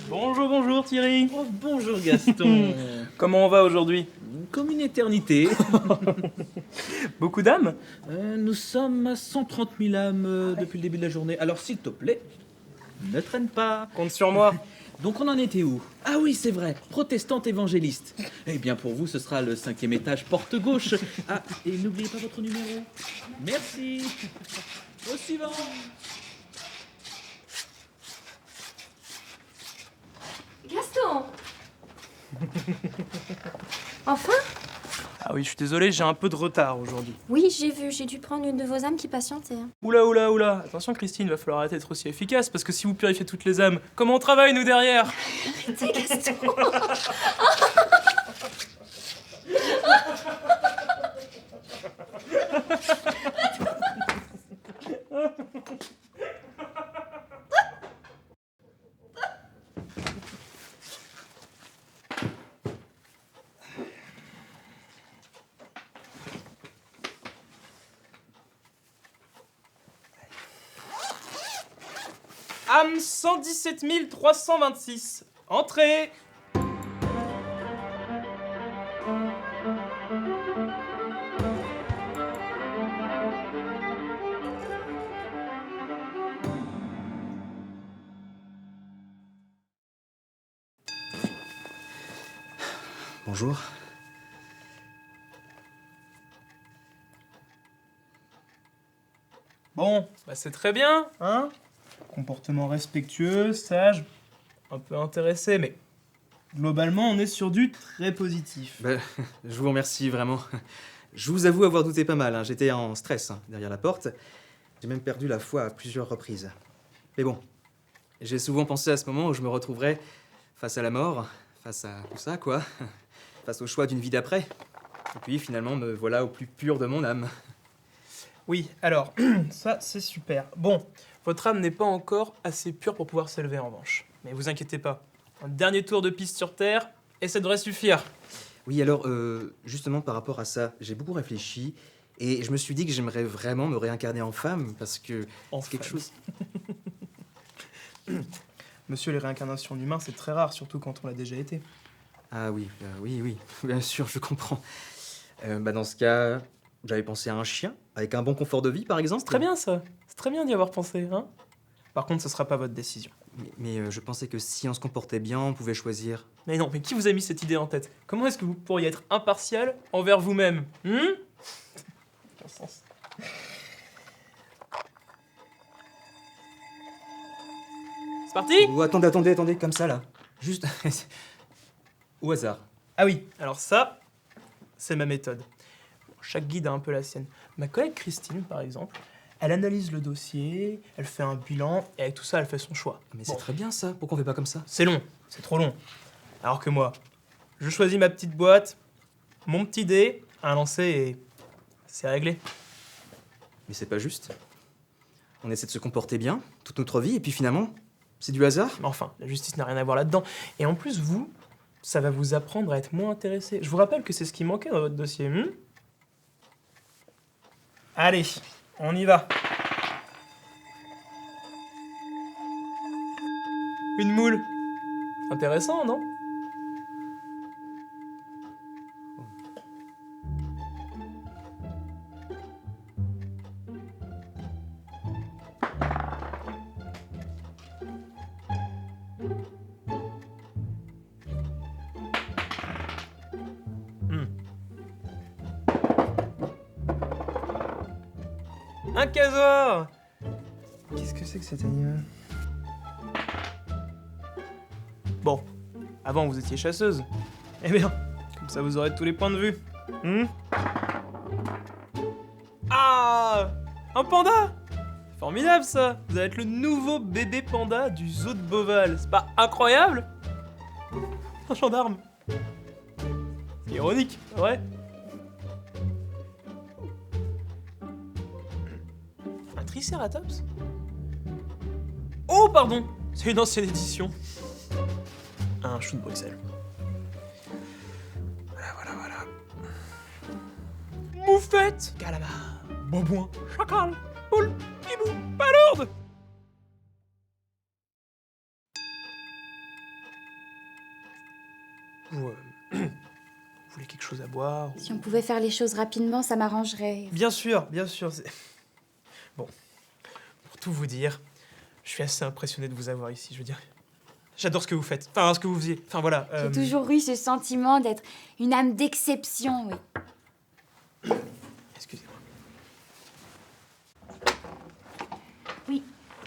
Bonjour, bonjour Thierry. Oh, bonjour Gaston. Comment on va aujourd'hui? Comme une éternité. Beaucoup d'âmes? Nous sommes à 130 000 âmes depuis le début de la journée. Alors s'il te plaît, ne traîne pas. Compte sur moi. Donc on en était où? Ah oui, c'est vrai, protestante évangéliste. Eh bien pour vous, ce sera le 5e étage, porte gauche. Ah, et n'oubliez pas votre numéro. Merci. Au suivant. Gaston. Enfin? Ah oui, je suis désolé, j'ai un peu de retard aujourd'hui. Oui, j'ai vu, j'ai dû prendre une de vos âmes qui patientait. Oula, oula, oula. Attention Christine, va falloir arrêter d'être aussi efficace, parce que si vous purifiez toutes les âmes, comment on travaille nous derrière? Arrêtez Gaston. Âme 117 326. Entrée. Bonjour. Bon, bah c'est très bien, hein? Comportement respectueux, sage, un peu intéressé, mais globalement, on est sur du très positif. Ben, je vous remercie vraiment. Je vous avoue avoir douté pas mal, hein. J'étais en stress derrière la porte. J'ai même perdu la foi à plusieurs reprises. Mais bon, j'ai souvent pensé à ce moment où je me retrouverais face à la mort, face à tout ça, quoi. Face au choix d'une vie d'après. Et puis finalement, me voilà au plus pur de mon âme. Oui, alors, ça c'est super. Bon, votre âme n'est pas encore assez pure pour pouvoir s'élever en revanche. Mais vous inquiétez pas, un dernier tour de piste sur Terre, et ça devrait suffire. Oui, alors, justement par rapport à ça, j'ai beaucoup réfléchi. Et je me suis dit que j'aimerais vraiment me réincarner en femme, parce que c'est quelque chose... Monsieur, les réincarnations d'humains, c'est très rare, surtout quand on l'a déjà été. Ah oui, oui, bien sûr, je comprends. Dans ce cas, j'avais pensé à un chien, avec un bon confort de vie, par exemple. C'est très bien ça, c'est très bien d'y avoir pensé, hein. Par contre, ce sera pas votre décision. Mais je pensais que si on se comportait bien, on pouvait choisir. Mais non, mais qui vous a mis cette idée en tête? Comment est-ce que vous pourriez être impartial envers vous-même? Aucun sens. C'est parti? Oh, attendez, comme ça, là. Juste... au hasard. Ah oui, alors ça, c'est ma méthode. Bon, chaque guide a un peu la sienne. Ma collègue Christine, par exemple, Elle analyse le dossier, elle fait un bilan, et avec tout ça, elle fait son choix. Mais Bon, c'est très bien ça, pourquoi on fait pas comme ça? c'est long, c'est trop long. Alors que moi, je choisis ma petite boîte, mon petit dé, un lancer et c'est réglé. Mais c'est pas juste. On essaie de se comporter bien toute notre vie, et puis finalement, c'est du hasard. Mais enfin, la justice n'a rien à voir là-dedans. Et en plus, vous, ça va vous apprendre à être moins intéressé. Je vous rappelle que c'est ce qui manquait dans votre dossier. Allez, on y va. Une moule. Intéressant, non? Un casoar! Qu'est-ce que c'est que cet animal? Bon, avant vous étiez chasseuse. Eh bien, comme ça vous aurez tous les points de vue. Ah! Un panda! Formidable ça! Vous allez être le nouveau bébé panda du zoo de Beauval. C'est pas incroyable? Un gendarme. C'est ironique, c'est vrai? Un tricératops? Oh, pardon! C'est une ancienne édition. Un chou de Bruxelles. Voilà. Moufette! Calamar, babouin, chacal, poule, hibou, palourde! Vous voulez quelque chose à boire? Si on pouvait faire les choses rapidement, ça m'arrangerait. Bien sûr. Bon, pour tout vous dire, je suis assez impressionné de vous avoir ici, je veux dire. J'adore ce que vous faites, enfin ce que vous faisiez, enfin voilà. J'ai toujours eu ce sentiment d'être une âme d'exception, oui. Excusez-moi. Oui,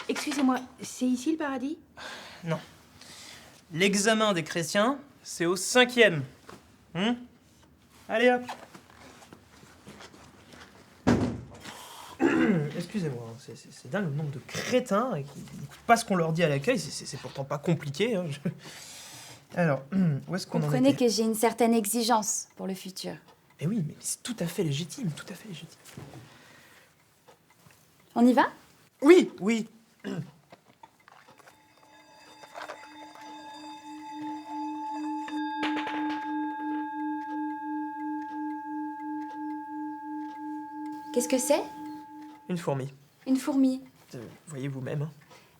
excusez-moi, c'est ici le paradis? Non. L'examen des chrétiens, c'est au 5e. Allez hop. Excusez-moi, hein, c'est dingue le nombre de crétins qui n'écoutent pas ce qu'on leur dit à l'accueil, c'est pourtant pas compliqué. Hein, Alors, où est-ce qu'on en Comprenez était? que j'ai une certaine exigence pour le futur. Eh oui, mais c'est tout à fait légitime, tout à fait légitime. On y va? Oui. Qu'est-ce que c'est? Une fourmi. Une fourmi. Voyez vous-même, hein.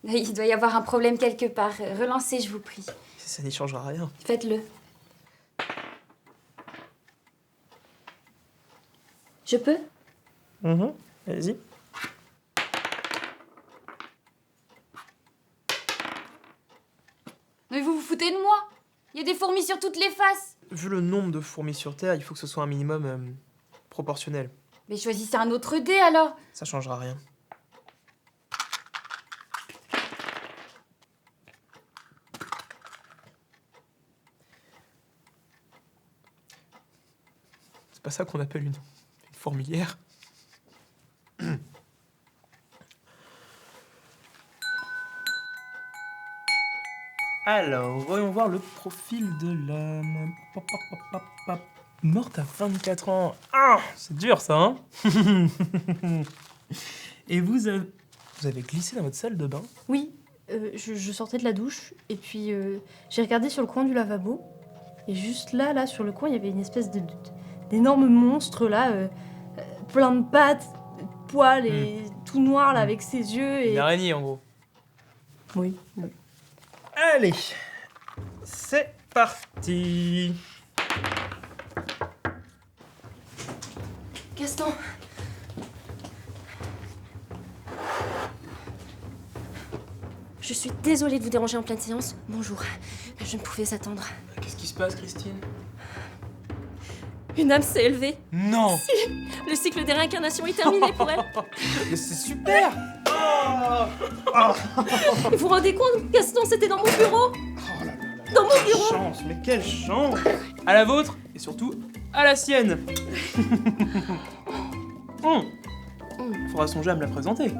Il doit y avoir un problème quelque part. Relancez, je vous prie. Ça n'y changera rien. Faites-le. Je peux? Allez-y. Mais vous vous foutez de moi? Il y a des fourmis sur toutes les faces. Vu le nombre de fourmis sur Terre, il faut que ce soit un minimum proportionnel. Mais choisissez un autre dé alors. Ça changera rien. C'est pas ça qu'on appelle une fourmilière. Alors, voyons voir le profil de l'homme. Pop, pop, pop, pop, pop. Morte à 24 ans. Ah, c'est dur ça, hein? Et vous avez glissé dans votre salle de bain? Oui, je sortais de la douche et puis j'ai regardé sur le coin du lavabo et juste là, sur le coin, il y avait une espèce d'énorme monstre là, plein de pattes, de poils et tout noir là avec ses yeux et... Une araignée en gros. Oui. Allez, c'est parti. Gaston. Je suis désolée de vous déranger en pleine séance. Bonjour. Je ne pouvais attendre. Qu'est-ce qui se passe, Christine? Une âme s'est élevée. Non. Le cycle des réincarnations est terminé pour elle. Mais c'est super. Vous vous rendez compte, Gaston, c'était dans mon bureau. Dans mon bureau. Chance, mais quelle chance. À la vôtre et surtout à la sienne. Faudra songer à me la présenter.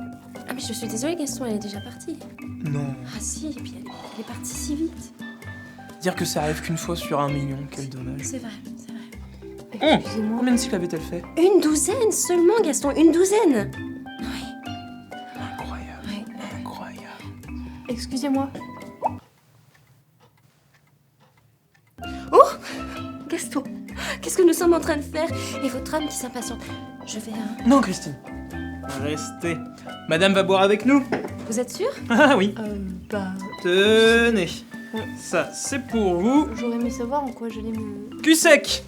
Ah, mais je suis désolée, Gaston, elle est déjà partie. Non. Ah si, et puis elle est partie si vite. Dire que ça arrive qu'une fois sur 1 million, quel dommage. C'est vrai, c'est vrai. Excusez-moi. Combien de cycles avait-elle fait? Une douzaine seulement, Gaston, une douzaine. Oui. Incroyable. Ouais. Incroyable. Excusez-moi. Gaston, qu'est-ce que nous sommes en train de faire? Et votre âme qui s'impatiente. Je vais... Non, Christine. Restez. Madame va boire avec nous. Vous êtes sûr? Ah oui. Bah, Tenez. Ouais. Ça, c'est pour vous. j'aurais aimé savoir en quoi j'allais me... Cul sec.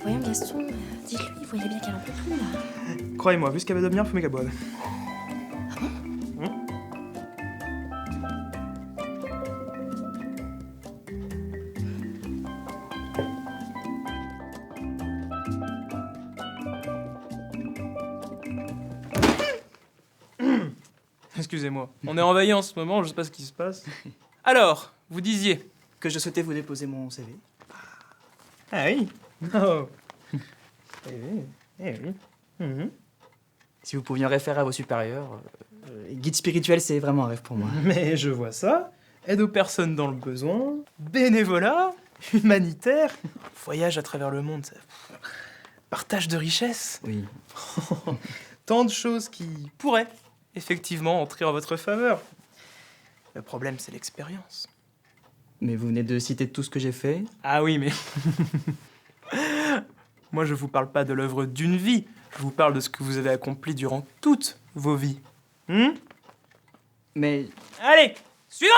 Voyons, Gaston, dites-lui, vous voyez bien qu'elle en peut plus, là. Croyez-moi, vu ce qu'elle va devenir, faut qu'elle boive. Excusez-moi, on est envahi en ce moment, je sais pas ce qui se passe. Alors, vous disiez Que je souhaitais vous déposer mon CV. Ah oui. Oh. Eh oui. Eh oui. Mhm. Si vous pouviez en référer à vos supérieurs. Guide spirituel, c'est vraiment un rêve pour moi. Mais je vois ça. Aide aux personnes dans le besoin, bénévolat, humanitaire, voyage à travers le monde, partage de richesses. Oui. Tant de choses qui pourraient effectivement entrer en votre faveur. Le problème, c'est l'expérience. Mais vous venez de citer tout ce que j'ai fait. Ah oui, mais... Moi, je vous parle pas de l'œuvre d'une vie. Je vous parle de ce que vous avez accompli durant toutes vos vies. Mais Allez, suivant!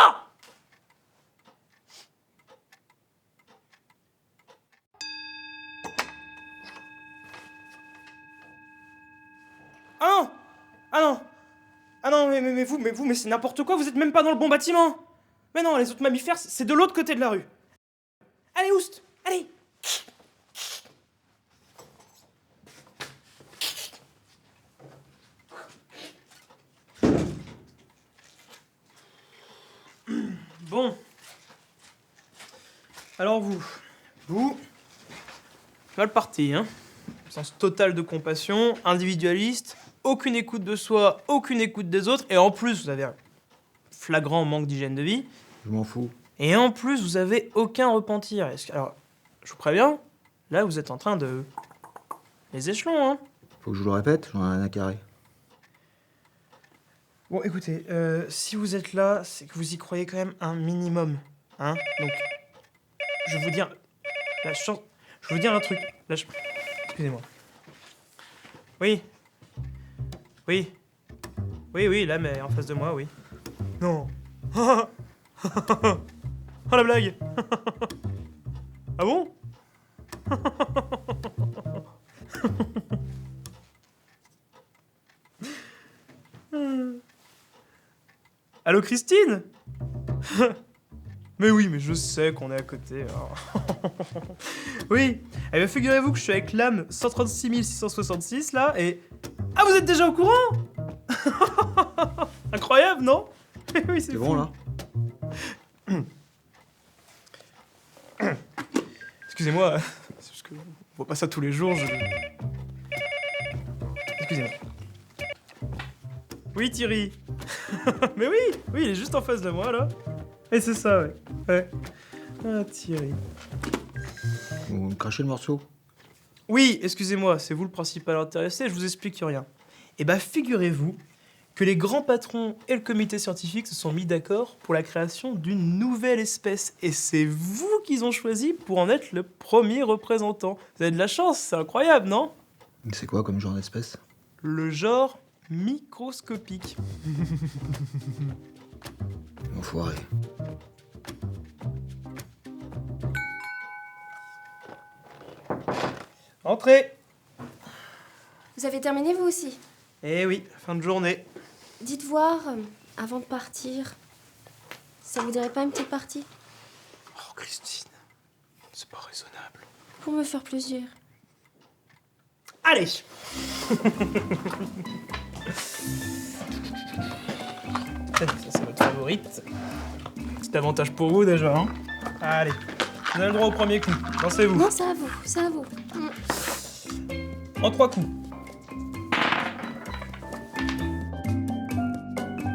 Ah non! Ah non! Ah non, mais vous, mais c'est n'importe quoi, vous êtes même pas dans le bon bâtiment! Mais non, les autres mammifères, c'est de l'autre côté de la rue. Allez, Oust! Allez! Bon. Alors vous, mal parti, hein. Sens total de compassion, individualiste, aucune écoute de soi, aucune écoute des autres, et en plus vous avez un flagrant manque d'hygiène de vie. Je m'en fous. Et en plus vous avez aucun repentir. Alors, je vous préviens, là vous êtes en train de... Les échelons, hein. Faut que je vous le répète, j'en ai rien à carrer. Bon, écoutez, si vous êtes là, c'est que vous y croyez quand même un minimum, hein. Donc, je vais vous dire... La chance... Je vais vous dire un truc. Excusez-moi. Oui. Oui. Oui, là, mais en face de moi, oui. Non. Oh, la blague. Ah bon? Allô, Christine? Mais oui, mais je sais qu'on est à côté. hein. Oui, eh bien figurez-vous que je suis avec l'âme 136 666 là, et... Ah, vous êtes déjà au courant? Incroyable, non? Oui, c'est C'est bon là? Excusez-moi, c'est parce que on voit pas ça tous les jours, Excusez-moi. Oui, Thierry. Mais oui, il est juste en face de moi, là. Et c'est ça, ouais. Ouais. Ah, Thierry. Vous me crachez le morceau? Oui, excusez-moi, c'est vous le principal intéressé, je vous explique rien. Eh ben, figurez-vous que les grands patrons et le comité scientifique se sont mis d'accord pour la création d'une nouvelle espèce. Et c'est vous qu'ils ont choisi pour en être le premier représentant. Vous avez de la chance, c'est incroyable, non? C'est quoi comme genre d'espèce? Le genre microscopique. Enfoiré. Entrez! Vous avez terminé, vous aussi? Eh oui, fin de journée. Dites voir, avant de partir, ça vous dirait pas une petite partie? Oh, Christine, c'est pas raisonnable. Pour me faire plaisir. Allez! Ça, c'est votre favorite. Petit avantage pour vous, déjà, hein? Allez, vous avez le droit au premier coup. Lancez-vous. Non, c'est à vous, c'est à vous. En 3 coups.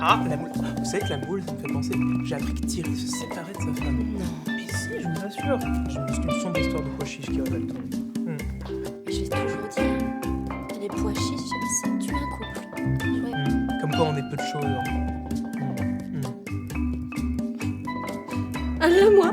Ah, la moule. Vous savez que la moule, ça me fait penser. J'ai appris que Thierry se séparait de sa femme. Non. Mais si, je vous assure. C'est une sombre histoire de pois chiches qui révèle tout. Je vais toujours dire, les pois chiches, c'est tuer un couple. Ouais. Comme quoi on est peu de choses. Hein. Allez, moi.